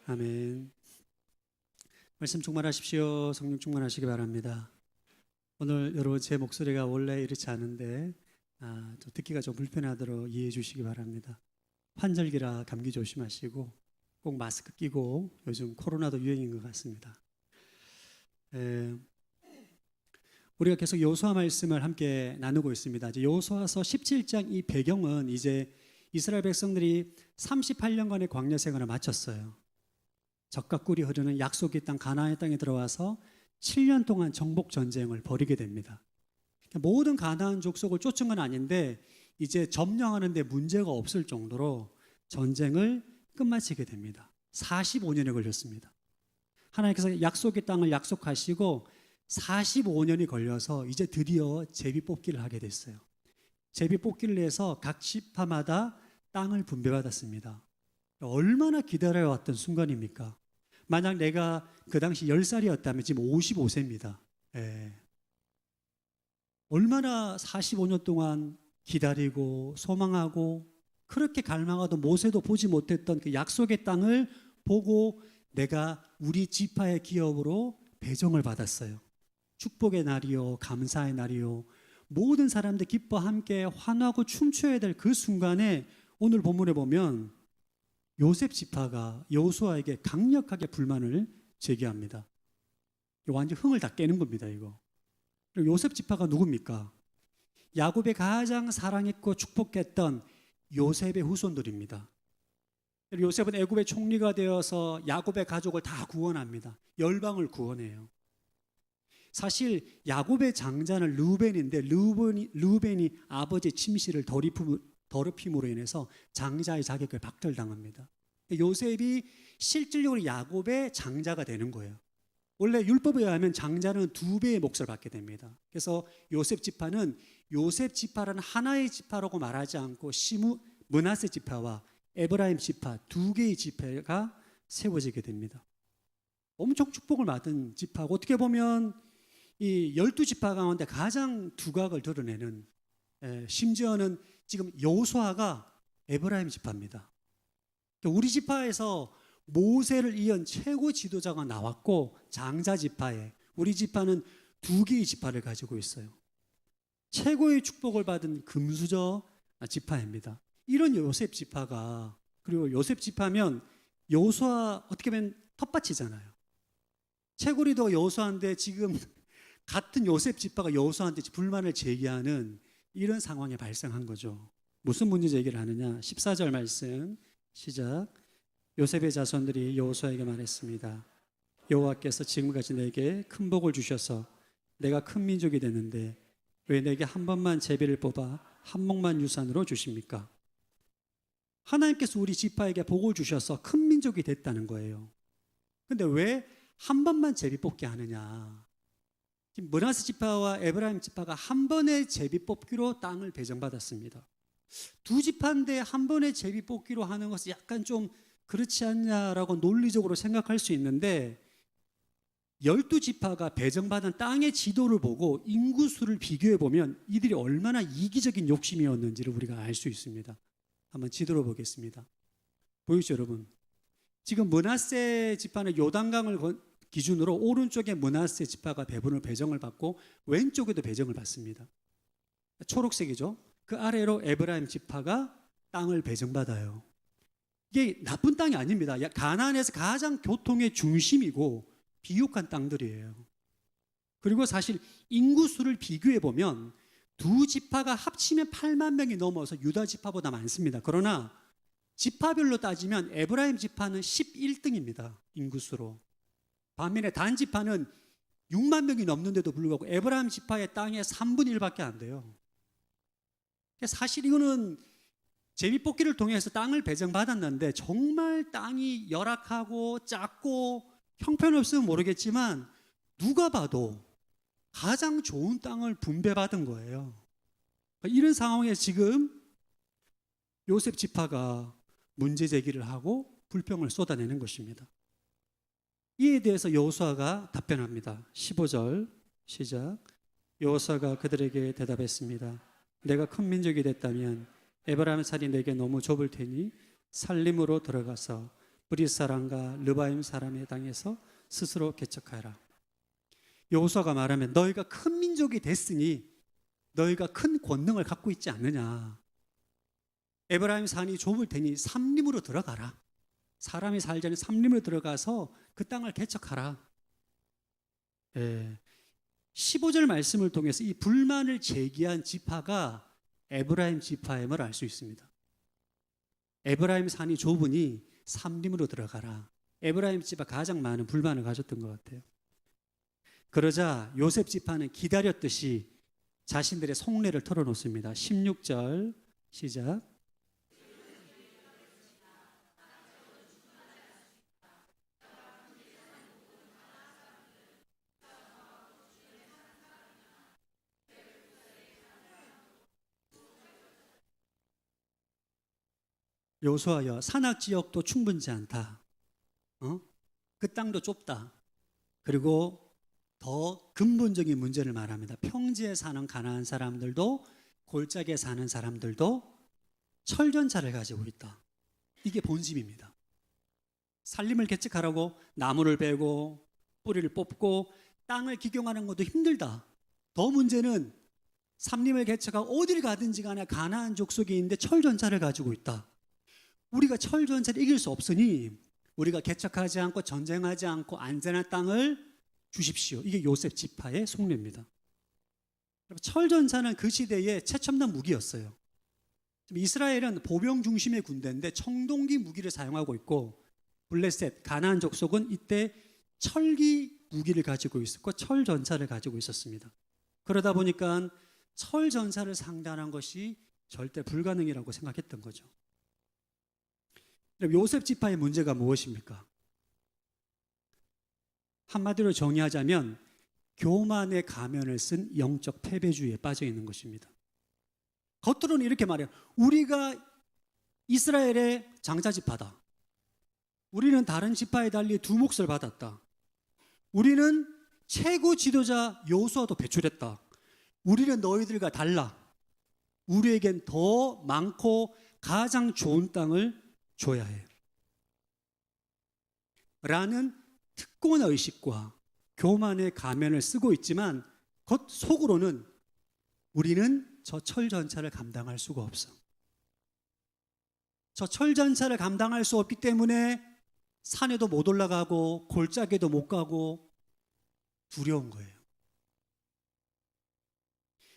아멘. 말씀 충만하십시오. 성령 충만하시기 바랍니다. 오늘 여러분 제 목소리가 원래 이렇지 않은데 좀 듣기가 좀 불편하도록 이해해 주시기 바랍니다. 환절기라 감기 조심하시고 꼭 마스크 끼고 요즘 코로나도 유행인 것 같습니다. 우리가 계속 여호수아 말씀을 함께 나누고 있습니다. 이제 여호수아서 17장 이 배경은 이제 이스라엘 백성들이 38년간의 광야 생활을 마쳤어요. 젖과 꿀이 흐르는 약속의 땅 가나안의 땅에 들어와서 7년 동안 정복 전쟁을 벌이게 됩니다. 모든 가나안 족속을 쫓은 건 아닌데 이제 점령하는 데 문제가 없을 정도로 전쟁을 끝마치게 됩니다. 45년이 걸렸습니다. 하나님께서 약속의 땅을 약속하시고 45년이 걸려서 이제 드디어 제비 뽑기를 하게 됐어요. 제비 뽑기를 해서 각 지파마다 땅을 분배받았습니다. 얼마나 기다려왔던 순간입니까? 만약 내가 그 당시 10살이었다면 지금 55세입니다. 얼마나 45년 동안 기다리고 소망하고 그렇게 갈망하던 모세도 보지 못했던 그 약속의 땅을 보고 내가 우리 지파의 기업으로 배정을 받았어요. 축복의 날이요, 감사의 날이요. 모든 사람들 기뻐 함께 환호하고 춤춰야 될 그 순간에 오늘 본문에 보면 요셉 지파가 여호수아에게 강력하게 불만을 제기합니다. 완전 흥을 다 깨는 겁니다, 이거. 그리고 요셉 지파가 누굽니까? 야곱의 가장 사랑했고 축복했던 요셉의 후손들입니다. 요셉은 애굽의 총리가 되어서 야곱의 가족을 다 구원합니다. 열방을 구원해요. 사실 야곱의 장자는 르우벤인데 르우벤이 아버지의 침실을 더럽힘으로 인해서 장자의 자격을 박탈당합니다. 요셉이 실질적으로 야곱의 장자가 되는 거예요. 원래 율법에 의하면 장자는 2배의 몫을 받게 됩니다. 그래서 요셉 지파는 요셉 지파라는 하나의 지파라고 말하지 않고 므낫세 지파와 에브라임 지파 2개의 지파가 세워지게 됩니다. 엄청 축복을 받은 지파고 어떻게 보면 이 12지파 가운데 가장 두각을 드러내는 심지어는 지금 여호수아가 에브라임 지파입니다. 우리 지파에서 모세를 이은 최고 지도자가 나왔고 장자 지파에 우리 지파는 2개의 지파를 가지고 있어요. 최고의 축복을 받은 금수저 지파입니다. 이런 요셉 지파가 그리고 요셉 지파면 여호수아 어떻게 보면 텃밭이잖아요. 채굴이도 여호수아인데 지금 같은 요셉 지파가 여호수아한테 불만을 제기하는 이런 상황이 발생한 거죠. 무슨 문제 제기를 하느냐? 14절 말씀 시작. 요셉의 자손들이 여호수아에게 말했습니다. 여호와께서 지금까지 내게 큰 복을 주셔서 내가 큰 민족이 됐는데 왜 내게 한 번만 제비를 뽑아 한 목만 유산으로 주십니까? 하나님께서 우리 지파에게 복을 주셔서 큰 민족이 됐다는 거예요. 근데 왜 한 번만 제비 뽑게 하느냐? 므낫세 지파와 에브라임 지파가 한 번의 제비 뽑기로 땅을 배정받았습니다. 2지파인데 한 번의 제비 뽑기로 하는 것은 약간 좀 그렇지 않냐라고 논리적으로 생각할 수 있는데 12지파가 배정받은 땅의 지도를 보고 인구수를 비교해 보면 이들이 얼마나 이기적인 욕심이었는지를 우리가 알 수 있습니다. 한번 지도로 보겠습니다. 보이죠, 여러분? 지금 므낫세 지파는 요단강을 기준으로 오른쪽에 므낫세 지파가 배정을 받고 왼쪽에도 배정을 받습니다. 초록색이죠. 그 아래로 에브라임 지파가 땅을 배정받아요. 이게 나쁜 땅이 아닙니다. 가나안에서 가장 교통의 중심이고 비옥한 땅들이에요. 그리고 사실 인구수를 비교해 보면 2지파가 합치면 8만 명이 넘어서 유다 지파보다 많습니다. 그러나 지파별로 따지면 에브라임 지파는 11등입니다. 인구수로. 반면에 단 지파는 6만 명이 넘는데도 불구하고 에브라임 지파의 땅의 3분의 1밖에 안 돼요. 사실 이거는 제비뽑기를 통해서 땅을 배정받았는데 정말 땅이 열악하고 작고 형편없으면 모르겠지만 누가 봐도 가장 좋은 땅을 분배받은 거예요. 이런 상황에 지금 요셉 지파가 문제 제기를 하고 불평을 쏟아내는 것입니다. 이에 대해서 여호수아가 답변합니다. 15절 시작. 여호수아가 그들에게 대답했습니다. 내가 큰 민족이 됐다면 에브라임 산이 내게 너무 좁을 테니 산림으로 들어가서 브릿 사람과 르바임 사람의 땅에서 스스로 개척하라. 여호수아가 말하면 너희가 큰 민족이 됐으니 너희가 큰 권능을 갖고 있지 않느냐. 에브라임 산이 좁을 테니 삼림으로 들어가라. 사람이 살자는 삼림으로 들어가서 그 땅을 개척하라. 15절 말씀을 통해서 이 불만을 제기한 지파가 에브라임 지파임을 알 수 있습니다. 에브라임 산이 좁으니 삼림으로 들어가라. 에브라임 지파 가장 많은 불만을 가졌던 것 같아요. 그러자 요셉 지파는 기다렸듯이 자신들의 속내를 털어놓습니다. 16절 시작. 여호수아여, 산악 지역도 충분치 않다. 그 땅도 좁다. 그리고 더 근본적인 문제를 말합니다. 평지에 사는 가나안 사람들도 골짜기에 사는 사람들도 철전차를 가지고 있다. 이게 본심입니다. 살림을 개척하라고 나무를 베고 뿌리를 뽑고 땅을 기경하는 것도 힘들다. 더 문제는 삼림을 개척하고 어디를 가든지 간에 가나안 족속에 있는데 철전차를 가지고 있다. 우리가 철전차를 이길 수 없으니 우리가 개척하지 않고 전쟁하지 않고 안전한 땅을 주십시오. 이게 요셉 지파의 속내입니다. 철전차는 그 시대의 최첨단 무기였어요. 이스라엘은 보병 중심의 군대인데 청동기 무기를 사용하고 있고 블레셋, 가나안 족속은 이때 철기 무기를 가지고 있었고 철전차를 가지고 있었습니다. 그러다 보니까 철전차를 상대하는 것이 절대 불가능이라고 생각했던 거죠. 요셉 지파의 문제가 무엇입니까? 한마디로 정의하자면 교만의 가면을 쓴 영적 패배주의에 빠져 있는 것입니다. 겉으로는 이렇게 말해요. 우리가 이스라엘의 장자 지파다. 우리는 다른 지파에 달리 두 몫을 받았다. 우리는 최고 지도자 여호수아도 배출했다. 우리는 너희들과 달라. 우리에겐 더 많고 가장 좋은 땅을 줘야 해. 라는 특권의식과 교만의 가면을 쓰고 있지만 겉 속으로는 우리는 저 철전차를 감당할 수가 없어. 저 철전차를 감당할 수 없기 때문에 산에도 못 올라가고 골짜기에도 못 가고 두려운 거예요.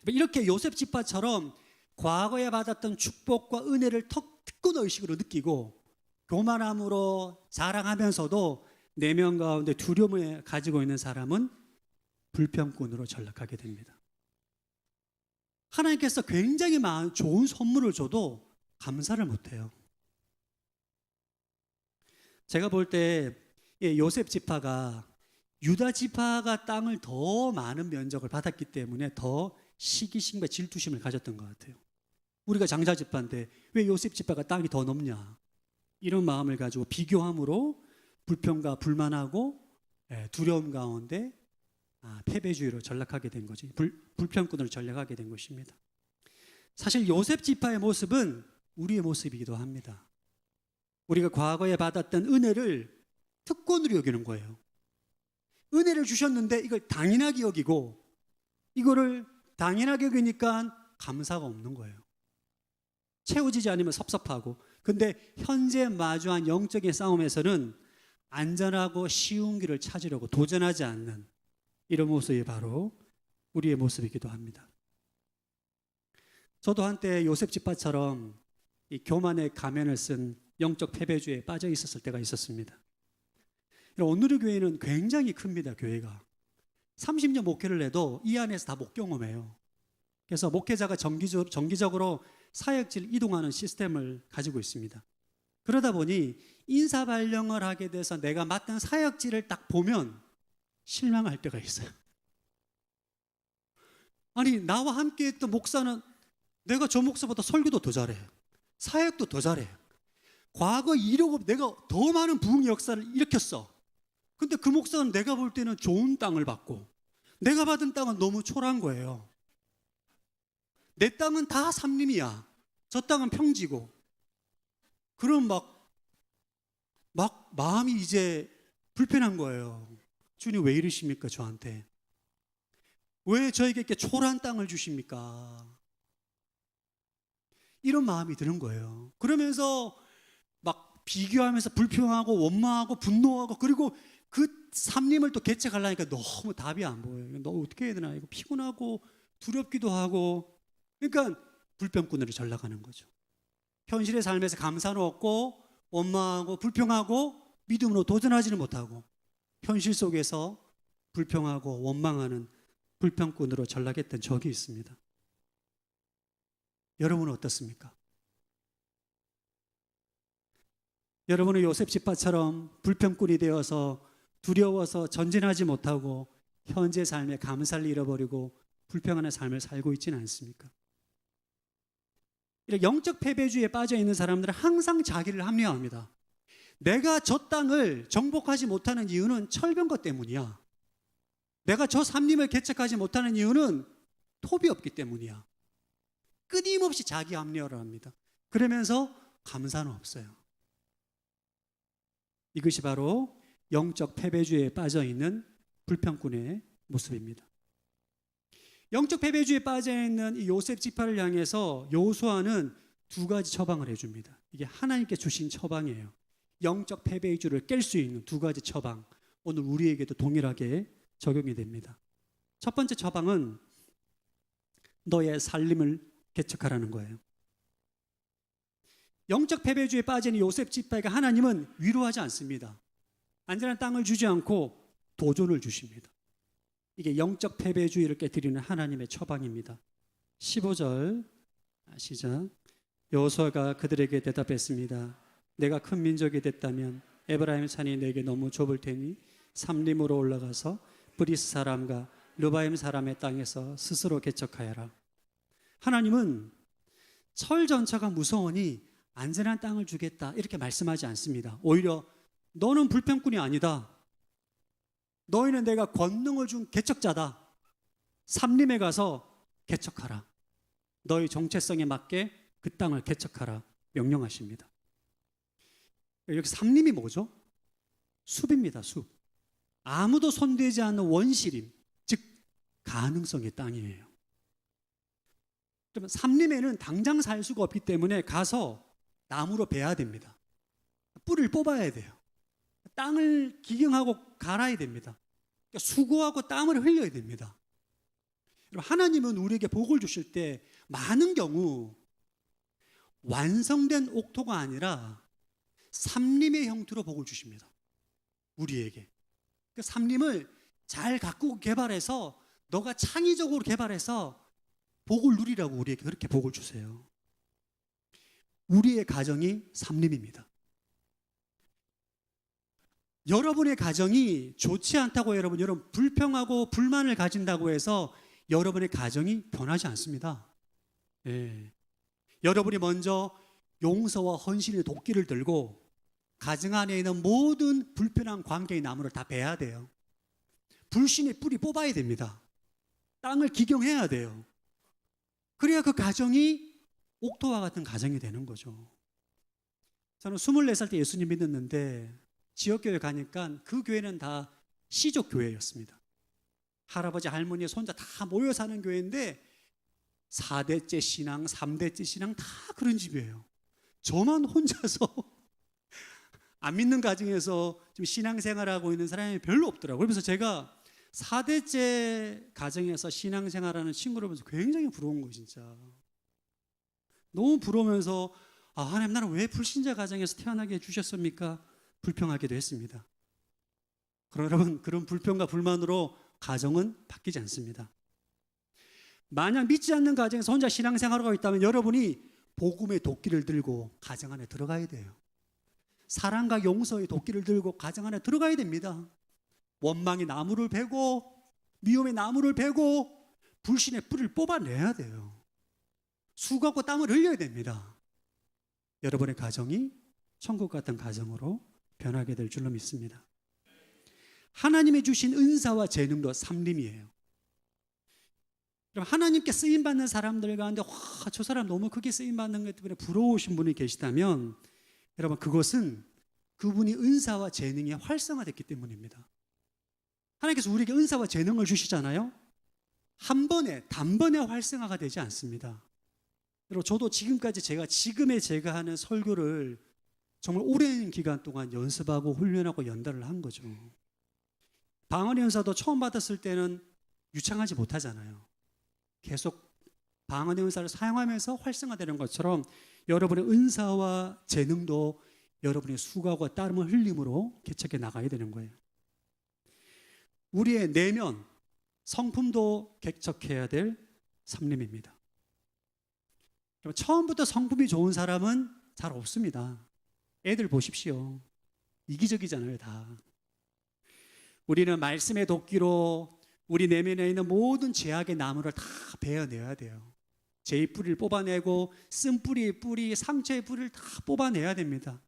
이렇게 요셉 지파처럼 과거에 받았던 축복과 은혜를 특권의식으로 느끼고 교만함으로 자랑하면서도 내면 가운데 두려움을 가지고 있는 사람은 불평꾼으로 전락하게 됩니다. 하나님께서 굉장히 많은 좋은 선물을 줘도 감사를 못해요. 제가 볼 때 요셉 지파가 유다 지파가 땅을 더 많은 면적을 받았기 때문에 더 시기심과 질투심을 가졌던 것 같아요. 우리가 장자 지파인데 왜 요셉 지파가 땅이 더 높냐, 이런 마음을 가지고 비교함으로 불평과 불만하고 두려움 가운데 패배주의로 전락하게 된 거지. 불평꾼으로 전락하게 된 것입니다. 사실 요셉 지파의 모습은 우리의 모습이기도 합니다. 우리가 과거에 받았던 은혜를 특권으로 여기는 거예요. 은혜를 주셨는데 이걸 당연하게 여기고 이거를 당연하게 여기니까 감사가 없는 거예요. 채워지지 않으면 섭섭하고. 근데 현재 마주한 영적인 싸움에서는 안전하고 쉬운 길을 찾으려고 도전하지 않는 이런 모습이 바로 우리의 모습이기도 합니다. 저도 한때 요셉 지파처럼 이 교만의 가면을 쓴 영적 패배주의에 빠져 있었을 때가 있었습니다. 오늘의 교회는 굉장히 큽니다. 교회가 30년 목회를 해도 이 안에서 다 못 경험해요. 그래서 목회자가 정기적으로 사역지를 이동하는 시스템을 가지고 있습니다. 그러다 보니 인사 발령을 하게 돼서 내가 맡은 사역지를 딱 보면 실망할 때가 있어요. 아니, 나와 함께 했던 목사는 내가 저 목사보다 설교도 더 잘해, 사역도 더 잘해, 과거 이력 없이 내가 더 많은 부흥 역사를 일으켰어. 근데 그 목사는 내가 볼 때는 좋은 땅을 받고 내가 받은 땅은 너무 초라한 거예요. 내 땅은 다 삼림이야, 저 땅은 평지고. 그럼 막 막 마음이 이제 불편한 거예요. 주님 왜 이러십니까 저한테? 왜 저에게 이렇게 초라한 땅을 주십니까? 이런 마음이 드는 거예요. 그러면서 막 비교하면서 불평하고 원망하고 분노하고, 그리고 그 삼림을 또 개척하려니까 너무 답이 안 보여요. 너 어떻게 해야 되나, 이거 피곤하고 두렵기도 하고. 그러니까 불평꾼으로 전락하는 거죠. 현실의 삶에서 감사는 없고 원망하고 불평하고 믿음으로 도전하지는 못하고 현실 속에서 불평하고 원망하는 불평꾼으로 전락했던 적이 있습니다. 여러분은 어떻습니까? 여러분은 요셉 지파처럼 불평꾼이 되어서 두려워서 전진하지 못하고 현재 삶의 감사를 잃어버리고 불평하는 삶을 살고 있지는 않습니까? 이렇게 영적 패배주의에 빠져 있는 사람들은 항상 자기를 합리화합니다. 내가 저 땅을 정복하지 못하는 이유는 철병거 때문이야. 내가 저 삼림을 개척하지 못하는 이유는 톱이 없기 때문이야. 끊임없이 자기 합리화를 합니다. 그러면서 감사는 없어요. 이것이 바로 영적 패배주의에 빠져 있는 불평꾼의 모습입니다. 영적 패배주의에 빠져 있는 이 요셉 지파를 향해서 여호수아는 두 가지 처방을 해줍니다. 이게 하나님께 주신 처방이에요. 영적 패배주의를 깰 수 있는 두 가지 처방, 오늘 우리에게도 동일하게 적용이 됩니다. 첫 번째 처방은 너의 살림을 개척하라는 거예요. 영적 패배주의에 빠진 요셉 지파에게 하나님은 위로하지 않습니다. 안전한 땅을 주지 않고 도전을 주십니다. 이게 영적 패배주의를 깨뜨리는 하나님의 처방입니다. 15절 시작. 여호수아가 그들에게 대답했습니다. 내가 큰 민족이 됐다면 에브라임 산이 내게 너무 좁을 테니 삼림으로 올라가서 브리스 사람과 르바임 사람의 땅에서 스스로 개척하여라. 하나님은 철 전차가 무서우니 안전한 땅을 주겠다 이렇게 말씀하지 않습니다. 오히려 너는 불평꾼이 아니다. 너희는 내가 권능을 준 개척자다. 삼림에 가서 개척하라. 너희 정체성에 맞게 그 땅을 개척하라 명령하십니다. 여기 삼림이 뭐죠? 숲입니다. 숲. 아무도 손대지 않는 원시림, 즉 가능성의 땅이에요. 그러면 삼림에는 당장 살 수가 없기 때문에 가서 나무로 베야 됩니다. 뿌리를 뽑아야 돼요. 땅을 기경하고 갈아야 됩니다. 그러니까 수고하고 땀을 흘려야 됩니다. 하나님은 우리에게 복을 주실 때 많은 경우 완성된 옥토가 아니라 삼림의 형태로 복을 주십니다. 우리에게. 그 삼림을 잘 가꾸고 개발해서 너가 창의적으로 개발해서 복을 누리라고 우리에게 그렇게 복을 주세요. 우리의 가정이 삼림입니다. 여러분의 가정이 좋지 않다고 여러분 불평하고 불만을 가진다고 해서 여러분의 가정이 변하지 않습니다. 예. 여러분이 먼저 용서와 헌신의 도끼를 들고 가정 안에 있는 모든 불편한 관계의 나무를 다 베야 돼요. 불신의 뿌리 뽑아야 됩니다. 땅을 기경해야 돼요. 그래야 그 가정이 옥토와 같은 가정이 되는 거죠. 저는 24살 때 예수님 믿었는데 지역교회 가니까 그 교회는 다 시족교회였습니다. 할아버지, 할머니, 손자 다 모여 사는 교회인데 4대째 신앙, 3대째 신앙 다 그런 집이에요. 저만 혼자서 안 믿는 가정에서 지금 신앙생활하고 있는 사람이 별로 없더라고요. 그래서 제가 4대째 가정에서 신앙생활하는 친구를 보면서 굉장히 부러운 거예요. 진짜 너무 부러우면서 하나님 나는 왜 불신자 가정에서 태어나게 해주셨습니까? 불평하기도 했습니다. 그러나 여러분, 그런 불평과 불만으로 가정은 바뀌지 않습니다. 만약 믿지 않는 가정에서 혼자 신앙생활하고 있다면 여러분이 복음의 도끼를 들고 가정 안에 들어가야 돼요. 사랑과 용서의 도끼를 들고 가정 안에 들어가야 됩니다. 원망의 나무를 베고 미움의 나무를 베고 불신의 뿌리를 뽑아내야 돼요. 수고하고 땀을 흘려야 됩니다. 여러분의 가정이 천국 같은 가정으로 변하게 될 줄로 믿습니다. 하나님이 주신 은사와 재능도 삼림이에요. 하나님께 쓰임받는 사람들 가운데 저 사람 너무 크게 쓰임받는 것 때문에 부러우신 분이 계시다면 여러분 그것은 그분이 은사와 재능이 활성화됐기 때문입니다. 하나님께서 우리에게 은사와 재능을 주시잖아요. 한 번에 단번에 활성화가 되지 않습니다. 여러분, 저도 지금까지 제가 하는 설교를 정말 오랜 기간 동안 연습하고 훈련하고 연달을 한 거죠. 방언의 은사도 처음 받았을 때는 유창하지 못하잖아요. 계속 방언의 은사를 사용하면서 활성화되는 것처럼 여러분의 은사와 재능도 여러분의 수고와 땀을 흘림으로 개척해 나가야 되는 거예요. 우리의 내면, 성품도 개척해야 될 삶입니다. 처음부터 성품이 좋은 사람은 잘 없습니다. 애들 보십시오. 이기적이잖아요, 다. 우리는 말씀의 도끼로 우리 내면에 있는 모든 죄악의 나무를 다 베어내야 돼요. 죄의 뿌리를 뽑아내고 쓴뿌리의 뿌리, 상처의 뿌리를 다 뽑아내야 됩니다.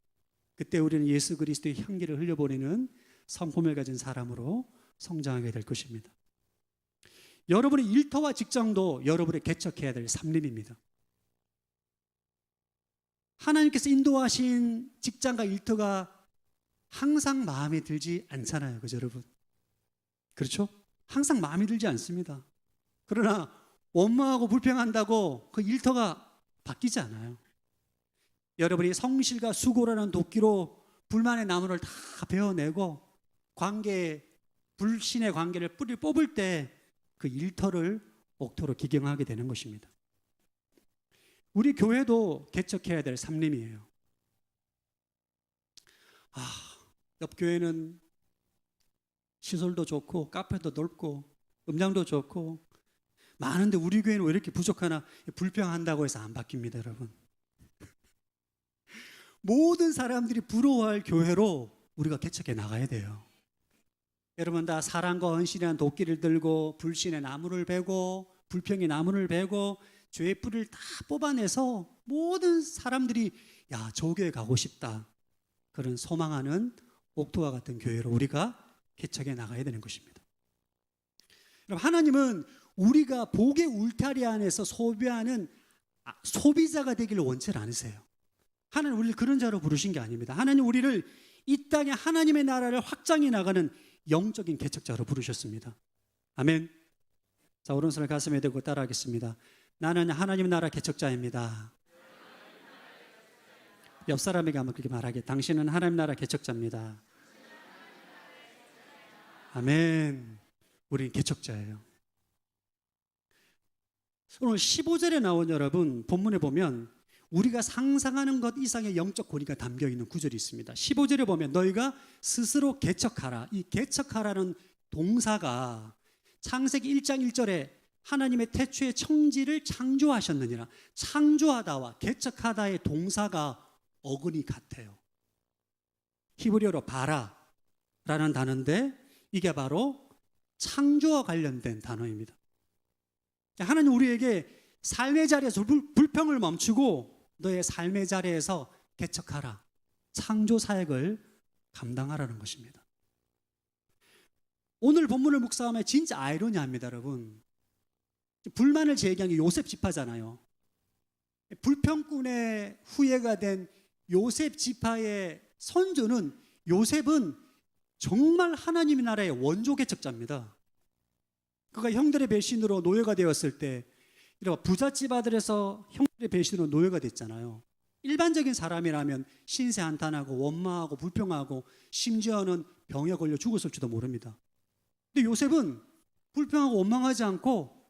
그때 우리는 예수 그리스도의 향기를 흘려보내는 성품을 가진 사람으로 성장하게 될 것입니다. 여러분의 일터와 직장도 여러분의 개척해야 될 삶입니다. 하나님께서 인도하신 직장과 일터가 항상 마음에 들지 않잖아요. 그죠, 여러분? 그렇죠? 항상 마음에 들지 않습니다. 그러나 원망하고 불평한다고 그 일터가 바뀌지 않아요. 여러분이 성실과 수고라는 도끼로 불만의 나무를 다 베어내고 불신의 관계를 뿌리 뽑을 때 그 일터를 옥토로 기경하게 되는 것입니다. 우리 교회도 개척해야 될 삶임이에요. 옆 교회는 시설도 좋고 카페도 넓고 음량도 좋고 많은데 우리 교회는 왜 이렇게 부족하나 불평한다고 해서 안 바뀝니다, 여러분. 모든 사람들이 부러워할 교회로 우리가 개척해 나가야 돼요. 여러분 다 사랑과 헌신이라는 도끼를 들고 불신의 나무를 베고 불평의 나무를 베고 죄의 뿌리를 다 뽑아내서 모든 사람들이 저 교회 가고 싶다, 그런 소망하는 옥토와 같은 교회로 우리가 개척해 나가야 되는 것입니다. 여러분, 하나님은 우리가 복의 울타리 안에서 소비하는 소비자가 되기를 원치 않으세요. 하나님 우리를 그런 자로 부르신 게 아닙니다. 하나님 우리를 이 땅에 하나님의 나라를 확장해 나가는 영적인 개척자로 부르셨습니다. 아멘. 자, 오른손을 가슴에 대고 따라하겠습니다. 나는 하나님의 나라 개척자입니다. 옆 사람에게 한번 그렇게 말하게. 당신은 하나님 나라 개척자입니다. 아멘. 우리는 개척자예요. 오늘 15절에 나온 여러분 본문에 보면 우리가 상상하는 것 이상의 영적 권위가 담겨있는 구절이 있습니다. 15절에 보면 너희가 스스로 개척하라. 이 개척하라는 동사가 창세기 1장 1절에 하나님의 태초의 청지를 창조하셨느니라. 창조하다와 개척하다의 동사가 어근이 같아요. 히브리어로 바라라는 단어인데 이게 바로 창조와 관련된 단어입니다. 하나님 우리에게 삶의 자리에서 불평을 멈추고 너의 삶의 자리에서 개척하라, 창조 사역을 감당하라는 것입니다. 오늘 본문을 묵상하면 진짜 아이러니합니다, 여러분. 불만을 제기한 게 요셉 지파잖아요. 불평꾼의 후예가 된 요셉 지파의 선조는 요셉은 정말 하나님의 나라의 원조 개척자입니다. 그가 형들의 배신으로 노예가 되었을 때 부잣집 아들에서 형들의 배신으로 노예가 됐잖아요. 일반적인 사람이라면 신세 한탄하고 원망하고 불평하고 심지어는 병에 걸려 죽었을지도 모릅니다. 근데 요셉은 불평하고 원망하지 않고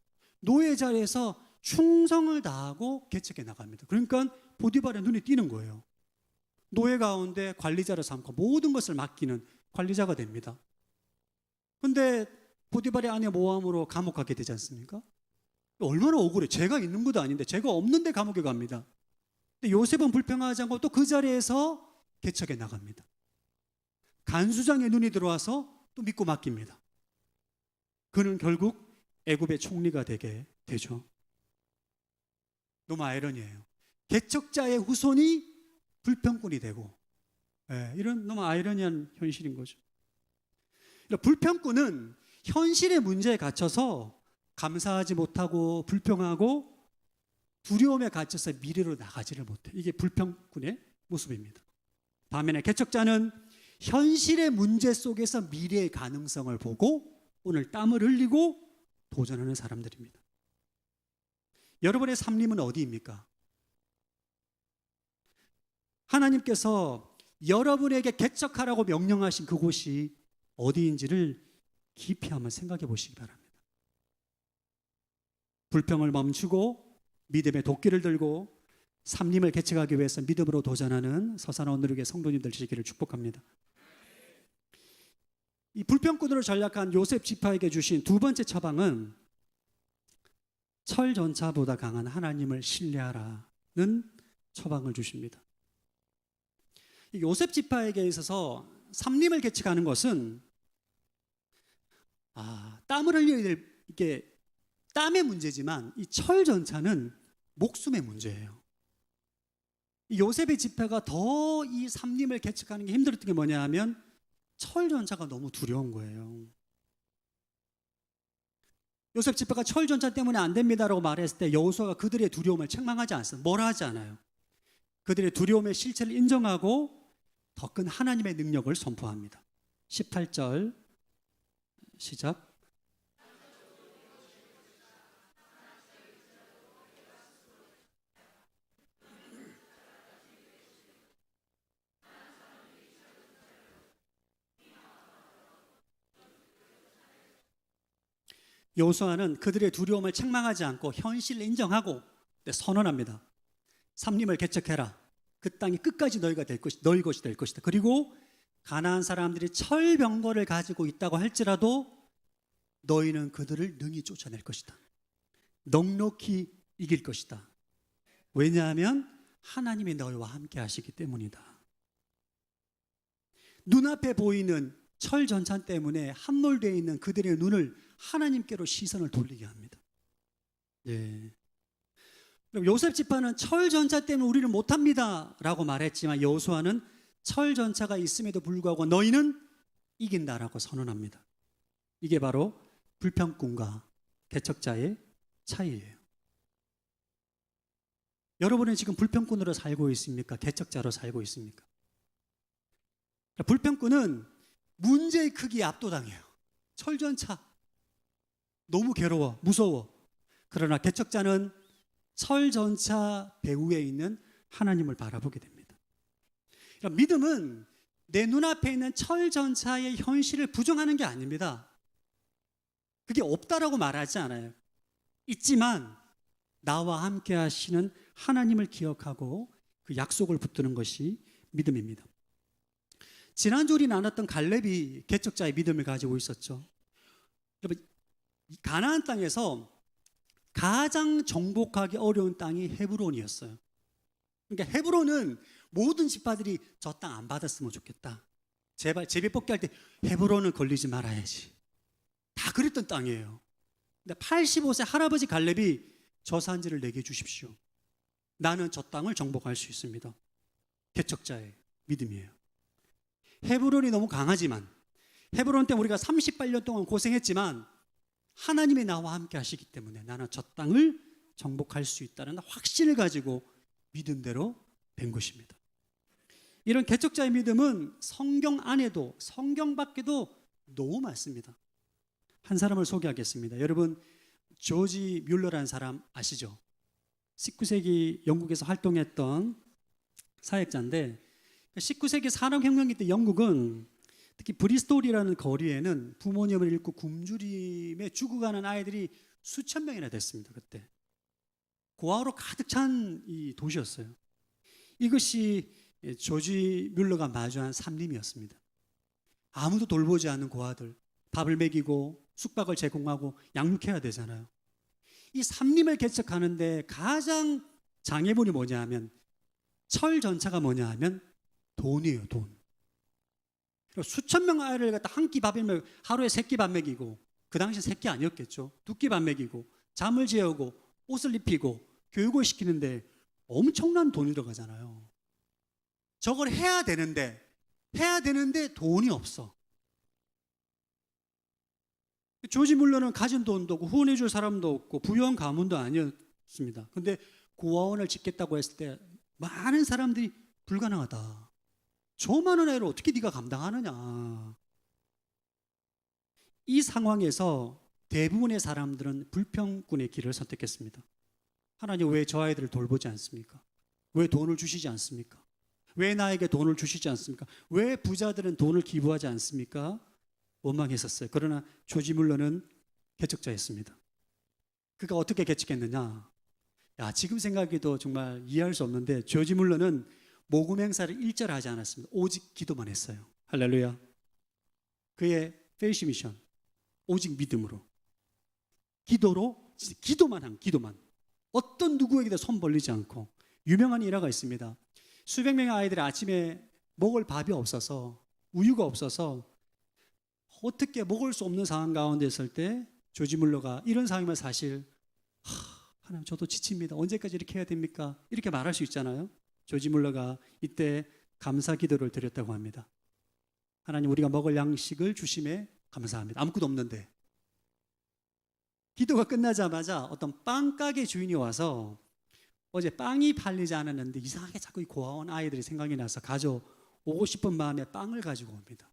노예 자리에서 충성을 다하고 개척해 나갑니다. 그러니까 보디발의 눈이 띄는 거예요. 노예 가운데 관리자를 삼고 모든 것을 맡기는 관리자가 됩니다. 그런데 보디발의 아내 모함으로 감옥 가게 되지 않습니까? 얼마나 억울해. 죄가 있는 것도 아닌데 죄가 없는데 감옥에 갑니다. 근데 요셉은 불평하지 않고 또 그 자리에서 개척해 나갑니다. 간수장의 눈이 들어와서 또 믿고 맡깁니다. 그는 결국 애굽의 총리가 되게 되죠. 너무 아이러니해요. 개척자의 후손이 불평꾼이 되고, 이런 너무 아이러니한 현실인 거죠. 불평꾼은 현실의 문제에 갇혀서 감사하지 못하고 불평하고 두려움에 갇혀서 미래로 나가지를 못해. 이게 불평꾼의 모습입니다. 반면에 개척자는 현실의 문제 속에서 미래의 가능성을 보고 오늘 땀을 흘리고 도전하는 사람들입니다. 여러분의 삶림은 어디입니까? 하나님께서 여러분에게 개척하라고 명령하신 그곳이 어디인지를 깊이 한번 생각해 보시기 바랍니다. 불평을 멈추고 믿음의 도끼를 들고 삶림을 개척하기 위해서 믿음으로 도전하는 서산원 누리교회 성도님들 되시기를 축복합니다. 이 불평꾼으로 전락한 요셉 지파에게 주신 두 번째 처방은 철전차보다 강한 하나님을 신뢰하라는 처방을 주십니다. 요셉 지파에게 있어서 삶림을 개척하는 것은 땀을 흘려야 될 이게 땀의 문제지만 이 철전차는 목숨의 문제예요. 이 요셉의 지파가 더 이 삶림을 개척하는 게 힘들었던 게 뭐냐 하면 철전차가 너무 두려운 거예요. 요셉 지파가 철전차 때문에 안 됩니다라고 말했을 때 여호수아가 그들의 두려움을 책망하지 않습니다. 뭐라 하지 않아요. 그들의 두려움의 실체를 인정하고 더 큰 하나님의 능력을 선포합니다. 18절 시작. 여호수아는 그들의 두려움을 책망하지 않고 현실을 인정하고 선언합니다. 삶림을 개척해라. 그 땅이 끝까지 너희 것이 될 것이다. 그리고 가나안 사람들이 철병거를 가지고 있다고 할지라도 너희는 그들을 능히 쫓아낼 것이다. 넉넉히 이길 것이다. 왜냐하면 하나님이 너희와 함께 하시기 때문이다. 눈앞에 보이는 철전차 때문에 함몰되어 있는 그들의 눈을 하나님께로 시선을 돌리게 합니다. 예. 요셉 지파는 철전차 때문에 우리는 못합니다 라고 말했지만 여호수아는 철전차가 있음에도 불구하고 너희는 이긴다라고 선언합니다. 이게 바로 불평꾼과 개척자의 차이예요. 여러분은 지금 불평꾼으로 살고 있습니까? 개척자로 살고 있습니까? 불평꾼은 문제의 크기에 압도당해요. 철전차 너무 괴로워, 무서워. 그러나 개척자는 철전차 배후에 있는 하나님을 바라보게 됩니다. 믿음은 내 눈앞에 있는 철전차의 현실을 부정하는 게 아닙니다. 그게 없다라고 말하지 않아요. 있지만 나와 함께 하시는 하나님을 기억하고 그 약속을 붙드는 것이 믿음입니다. 지난주 우리 나눴던 갈렙이 개척자의 믿음을 가지고 있었죠. 여러분, 가나안 땅에서 가장 정복하기 어려운 땅이 헤브론이었어요. 그러니까 헤브론은 모든 지파들이 저 땅 안 받았으면 좋겠다. 제발 제비 뽑기 할 때 헤브론을 걸리지 말아야지. 다 그랬던 땅이에요. 근데 85세 할아버지 갈렙이 저 산지를 내게 주십시오. 나는 저 땅을 정복할 수 있습니다. 개척자의 믿음이에요. 헤브론이 너무 강하지만 헤브론 때문에 우리가 38년 동안 고생했지만 하나님이 나와 함께 하시기 때문에 나는 저 땅을 정복할 수 있다는 확신을 가지고 믿음대로 된 것입니다. 이런 개척자의 믿음은 성경 안에도 성경 밖에도 너무 많습니다. 한 사람을 소개하겠습니다. 여러분 조지 뮬러라는 사람 아시죠? 19세기 영국에서 활동했던 사역자인데 19세기 산업혁명 때 영국은 특히 브리스톨이라는 거리에는 부모님을 잃고 굶주림에 죽어가는 아이들이 수천 명이나 됐습니다. 그때 고아로 가득 찬 이 도시였어요. 이것이 조지 뮬러가 마주한 삶림이었습니다. 아무도 돌보지 않는 고아들, 밥을 먹이고 숙박을 제공하고 양육해야 되잖아요. 이 삶림을 개척하는데 가장 장애물이 뭐냐 하면 철전차가 뭐냐 하면 돈이에요. 돈. 수천 명 아이를 갖다 한 끼 밥을 먹이고 하루에 3끼 밥 먹이고 그 당시 3끼 아니었겠죠. 2끼 밥 먹이고 잠을 재우고 옷을 입히고 교육을 시키는데 엄청난 돈이 들어가잖아요. 저걸 해야 되는데 돈이 없어. 조지 물러는 가진 돈도 없고 후원해 줄 사람도 없고 부유한 가문도 아니었습니다. 근데 고아원을 짓겠다고 했을 때 많은 사람들이 불가능하다. 저 많은 애를 어떻게 네가 감당하느냐. 이 상황에서 대부분의 사람들은 불평꾼의 길을 선택했습니다. 하나님 왜 저 아이들을 돌보지 않습니까? 왜 돈을 주시지 않습니까? 왜 나에게 돈을 주시지 않습니까? 왜 부자들은 돈을 기부하지 않습니까? 원망했었어요. 그러나 조지 물러는 개척자였습니다. 그가 어떻게 개척했느냐? 지금 생각해도 정말 이해할 수 없는데 조지 물러는 모금 행사를 일절 하지 않았습니다. 오직 기도만 했어요. 할렐루야. 그의 페이시 미션, 오직 믿음으로, 기도로, 기도만. 어떤 누구에게도 손 벌리지 않고. 유명한 일화가 있습니다. 수백 명의 아이들이 아침에 먹을 밥이 없어서, 우유가 없어서 어떻게 먹을 수 없는 상황 가운데 있을 때 조지 물러가 이런 상황이면 사실 하나님 저도 지칩니다. 언제까지 이렇게 해야 됩니까? 이렇게 말할 수 있잖아요. 조지 물러가 이때 감사 기도를 드렸다고 합니다. 하나님 우리가 먹을 양식을 주심에 감사합니다. 아무것도 없는데. 기도가 끝나자마자 어떤 빵가게 주인이 와서 어제 빵이 팔리지 않았는데 이상하게 자꾸 이 고아원 아이들이 생각이 나서 가져오고 싶은 마음에 빵을 가지고 옵니다.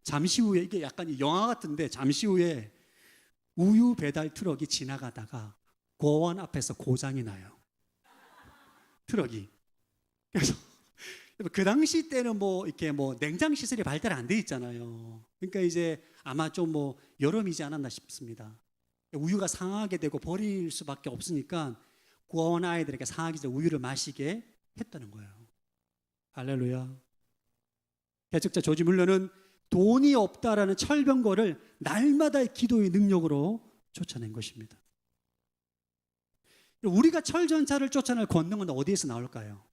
잠시 후에, 이게 약간 영화 같은데 잠시 후에 우유 배달 트럭이 지나가다가 고아원 앞에서 고장이 나요. 트럭이. 그래서 그 당시 때는 이렇게 냉장 시설이 발달 안 돼 있잖아요. 그러니까 이제 아마 좀 여름이지 않았나 싶습니다. 우유가 상하게 되고 버릴 수밖에 없으니까 고아원 아이들에게 상하기 전에 우유를 마시게 했다는 거예요. 할렐루야. 개척자 조지 물러는 돈이 없다라는 철병거를 날마다의 기도의 능력으로 쫓아낸 것입니다. 우리가 철전차를 쫓아낼 권능은 어디에서 나올까요?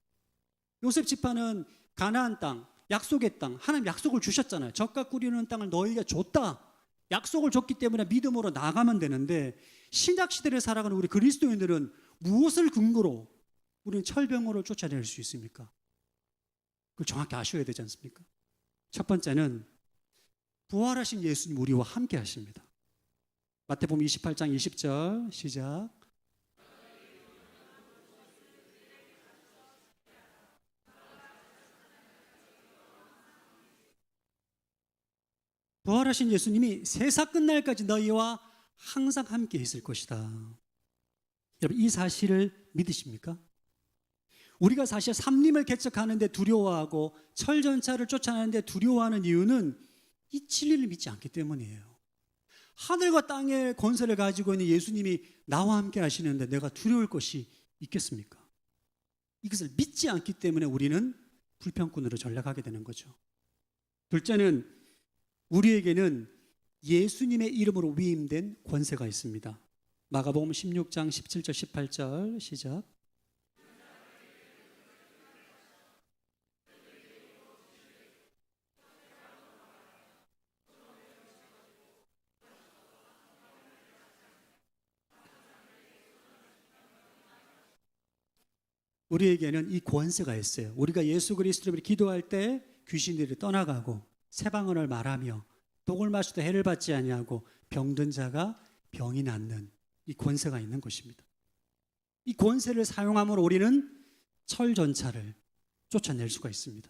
요셉 지파는 가나안 땅, 약속의 땅, 하나님 약속을 주셨잖아요. 젖과 꿀이 흐르는 땅을 너희에게 줬다. 약속을 줬기 때문에 믿음으로 나가면 되는데, 신약 시대를 살아가는 우리 그리스도인들은 무엇을 근거로 우리는 철병거를 쫓아낼 수 있습니까? 그걸 정확히 아셔야 되지 않습니까? 첫 번째는 부활하신 예수님 우리와 함께 하십니다. 마태복음 28장 20절 시작. 부활하신 예수님이 세상 끝날까지 너희와 항상 함께 있을 것이다. 여러분 이 사실을 믿으십니까? 우리가 사실 삼림을 개척하는데 두려워하고 철전차를 쫓아내는데 두려워하는 이유는 이 진리를 믿지 않기 때문이에요. 하늘과 땅의 권세를 가지고 있는 예수님이 나와 함께 하시는데 내가 두려울 것이 있겠습니까? 이것을 믿지 않기 때문에 우리는 불평꾼으로 전락하게 되는 거죠. 둘째는 우리에게는 예수님의 이름으로 위임된 권세가 있습니다. 마가복음 16장 17절 18절 시작. 우리에게는 이 권세가 있어요. 우리가 예수 그리스도를 기도할 때 귀신들이 떠나가고 새방언을 말하며 독을 마셔도 해를 받지 아니하고 병든 자가 병이 낫는 이 권세가 있는 것입니다. 이 권세를 사용함으로 우리는 철전차를 쫓아낼 수가 있습니다.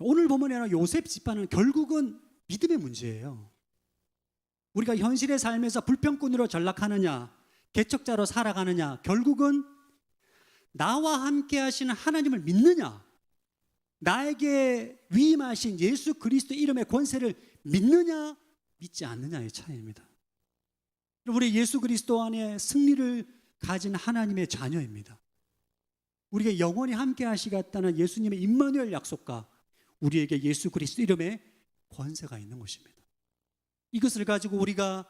오늘 본문에 나오는 요셉 집안은 결국은 믿음의 문제예요. 우리가 현실의 삶에서 불평꾼으로 전락하느냐 개척자로 살아가느냐 결국은 나와 함께 하시는 하나님을 믿느냐 나에게 위임하신 예수 그리스도 이름의 권세를 믿느냐 믿지 않느냐의 차이입니다. 우리 예수 그리스도 안에 승리를 가진 하나님의 자녀입니다. 우리에게 영원히 함께 하시겠다는 예수님의 임마누엘 약속과 우리에게 예수 그리스도 이름의 권세가 있는 것입니다. 이것을 가지고 우리가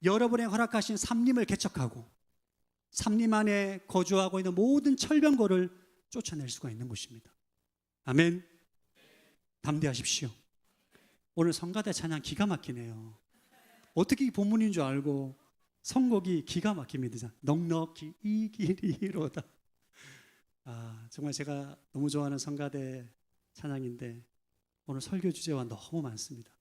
여러분의 허락하신 삼림을 개척하고 삼림 안에 거주하고 있는 모든 철병거를 쫓아낼 수가 있는 것입니다. 아멘. 담대하십시오. 오늘 성가대 찬양 기가 막히네요. 어떻게 이 본문인 줄 알고 선곡이 기가 막힙니다. 넉넉히 이 길이로다. 정말 제가 너무 좋아하는 성가대 찬양인데 오늘 설교 주제와 너무 많습니다.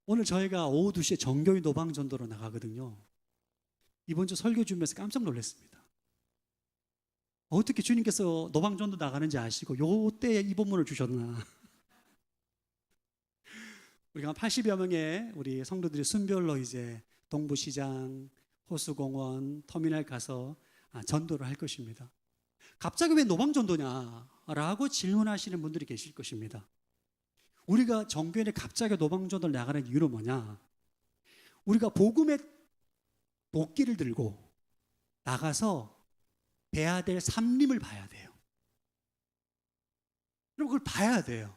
오늘 저희가 오후 2시에 정교인 노방전도로 나가거든요. 이번 주 설교 준비해서 깜짝 놀랐습니다. 어떻게 주님께서 노방전도 나가는지 아시고 요때 이 본문을 주셨나? 우리가 80여 명의 우리 성도들이 순별로 이제 동부시장, 호수공원, 터미널 가서 전도를 할 것입니다. 갑자기 왜 노방전도냐? 라고 질문하시는 분들이 계실 것입니다. 우리가 정교회에 갑자기 노방전도를 나가는 이유는 뭐냐? 우리가 복음의 도끼를 들고 나가서 배야 될 삼림을 봐야 돼요. 그럼 그걸 봐야 돼요.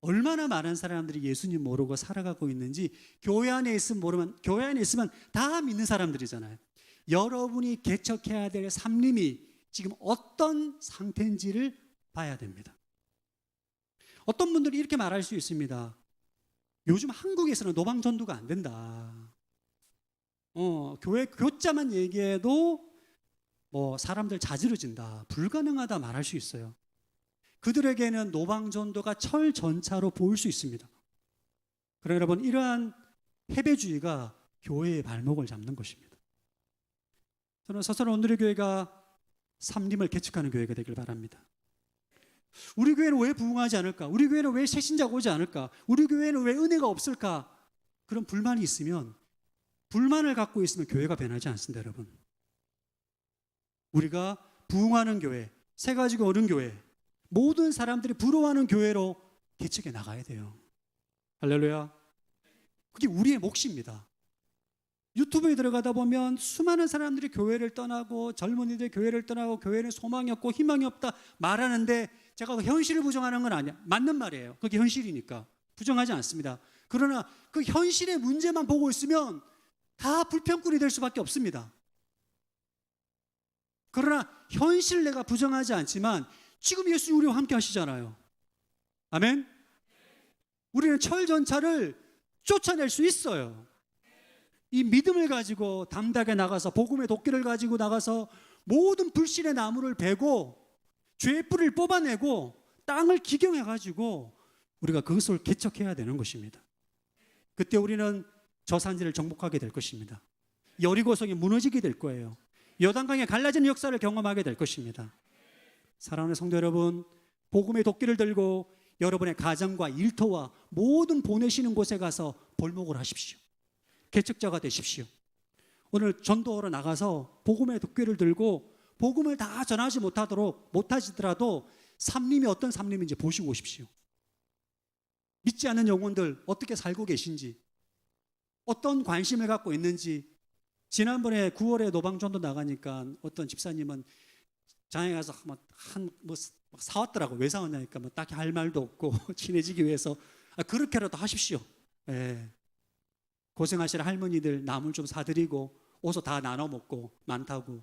얼마나 많은 사람들이 예수님 모르고 살아가고 있는지 교회 안에 있으면 교회 안에 있으면 다 믿는 사람들이잖아요. 여러분이 개척해야 될 삼림이 지금 어떤 상태인지를 봐야 됩니다. 어떤 분들이 이렇게 말할 수 있습니다. 요즘 한국에서는 노방전도가 안 된다. 교회 교자만 얘기해도 사람들 자지러진다. 불가능하다 말할 수 있어요. 그들에게는 노방전도가 철전차로 보일 수 있습니다. 그러나 여러분, 이러한 패배주의가 교회의 발목을 잡는 것입니다. 저는 서서는 오늘의 교회가 삼림을 개척하는 교회가 되길 바랍니다. 우리 교회는 왜 부흥하지 않을까? 우리 교회는 왜 새신자가 오지 않을까? 우리 교회는 왜 은혜가 없을까? 그런 불만이 있으면, 불만을 갖고 있으면 교회가 변하지 않습니다, 여러분. 우리가 부흥하는 교회, 새 가지고 오는 교회, 모든 사람들이 부러워하는 교회로 개척해 나가야 돼요. 할렐루야. 그게 우리의 몫입니다. 유튜브에 들어가다 보면 수많은 사람들이 교회를 떠나고 젊은이들 교회를 떠나고 교회는 소망이 없고 희망이 없다 말하는데, 제가 그 현실을 부정하는 건 아니야. 맞는 말이에요. 그게 현실이니까 부정하지 않습니다. 그러나 그 현실의 문제만 보고 있으면 다 불평꾼이 될 수밖에 없습니다. 그러나 현실 내가 부정하지 않지만 지금 예수님 우리와 함께 하시잖아요. 아멘. 우리는 철전차를 쫓아낼 수 있어요. 이 믿음을 가지고 담대하게 나가서 복음의 도끼를 가지고 나가서 모든 불신의 나무를 베고 죄의 뿌리를 뽑아내고 땅을 기경해 가지고 우리가 그것을 개척해야 되는 것입니다. 그때 우리는 저 산지를 정복하게 될 것입니다. 여리고성이 무너지게 될 거예요. 요단강에 갈라지는 역사를 경험하게 될 것입니다. 사랑하는 성도 여러분, 복음의 도끼를 들고 여러분의 가정과 일터와 모든 보내시는 곳에 가서 볼목을 하십시오. 개척자가 되십시오. 오늘 전도하러 나가서 복음의 도끼를 들고 복음을 다 전하지 못하시더라도 삼림이 어떤 삼림인지 보시고 오십시오. 믿지 않는 영혼들 어떻게 살고 계신지, 어떤 관심을 갖고 있는지. 지난번에 9월에 노방전도 나가니까 어떤 집사님은 장에 가서 사왔더라고. 왜 사왔냐니까 딱히 할 말도 없고 친해지기 위해서. 그렇게라도 하십시오. 예. 고생하시는 할머니들 나물 좀 사드리고 옷을 다 나눠 먹고 많다고.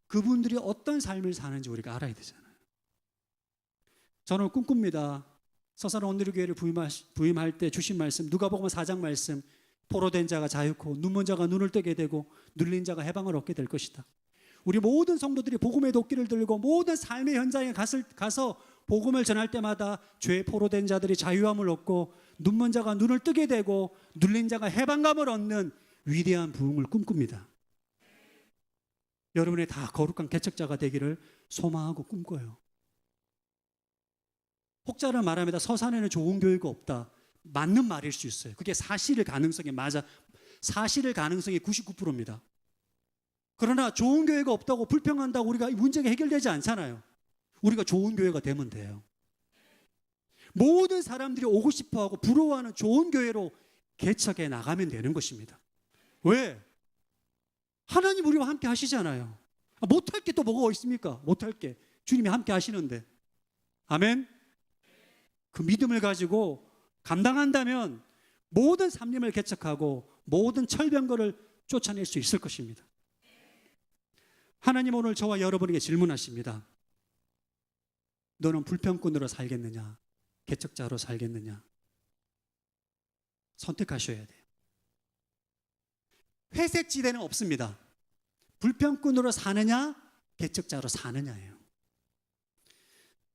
그분들이 어떤 삶을 사는지 우리가 알아야 되잖아요. 저는 꿈꿉니다. 서서는 오늘의 교회를 부임할 때 주신 말씀, 누가복음 4장 말씀, 포로된 자가 자유코 눈먼 자가 눈을 뜨게 되고 눌린 자가 해방을 얻게 될 것이다. 우리 모든 성도들이 복음의 도끼를 들고 모든 삶의 현장에 가서 복음을 전할 때마다 죄에 포로된 자들이 자유함을 얻고 눈먼 자가 눈을 뜨게 되고 눌린 자가 해방감을 얻는 위대한 부흥을 꿈꿉니다. 여러분의 다 거룩한 개척자가 되기를 소망하고 꿈꿔요. 혹자를 말합니다. 서산에는 좋은 교회가 없다. 맞는 말일 수 있어요. 그게 사실의 가능성이 맞아. 사실의 가능성이 99%입니다. 그러나 좋은 교회가 없다고 불평한다고 우리가 문제가 해결되지 않잖아요. 우리가 좋은 교회가 되면 돼요. 모든 사람들이 오고 싶어하고 부러워하는 좋은 교회로 개척해 나가면 되는 것입니다. 왜? 하나님 우리와 함께 하시잖아요. 못할 게 또 뭐가 있습니까? 못할 게 주님이 함께 하시는데. 아멘. 그 믿음을 가지고 감당한다면 모든 삼림을 개척하고 모든 철병거를 쫓아낼 수 있을 것입니다. 하나님 오늘 저와 여러분에게 질문하십니다. 너는 불평꾼으로 살겠느냐? 개척자로 살겠느냐? 선택하셔야 돼요. 회색 지대는 없습니다. 불평꾼으로 사느냐, 개척자로 사느냐예요.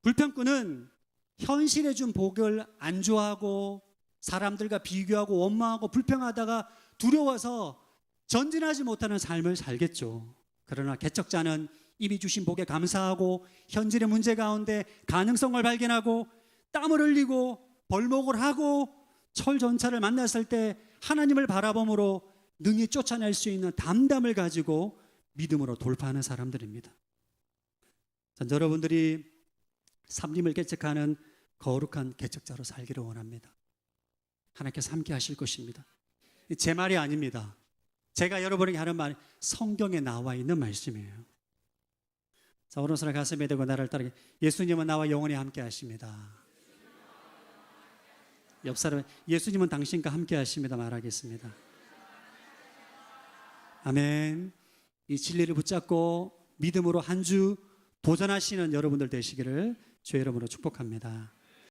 불평꾼은 현실에 준 복을 안 좋아하고 사람들과 비교하고 원망하고 불평하다가 두려워서 전진하지 못하는 삶을 살겠죠. 그러나 개척자는 이미 주신 복에 감사하고 현실의 문제 가운데 가능성을 발견하고 땀을 흘리고 벌목을 하고 철전차를 만났을 때 하나님을 바라봄으로 능히 쫓아낼 수 있는 담담을 가지고 믿음으로 돌파하는 사람들입니다. 전 여러분들이 삼림을 개척하는 거룩한 개척자로 살기를 원합니다. 하나님께서 함께 하실 것입니다. 제 말이 아닙니다. 제가 여러분에게 하는 말, 성경에 나와 있는 말씀이에요. 자, 오른손을 가슴에 대고 나를 따르게, 예수님은 나와 영원히 함께 하십니다. 옆 사람, 예수님은 당신과 함께 하십니다 말하겠습니다. 아멘. 이 진리를 붙잡고 믿음으로 한 주 도전하시는 여러분들 되시기를 주의 이름으로 축복합니다.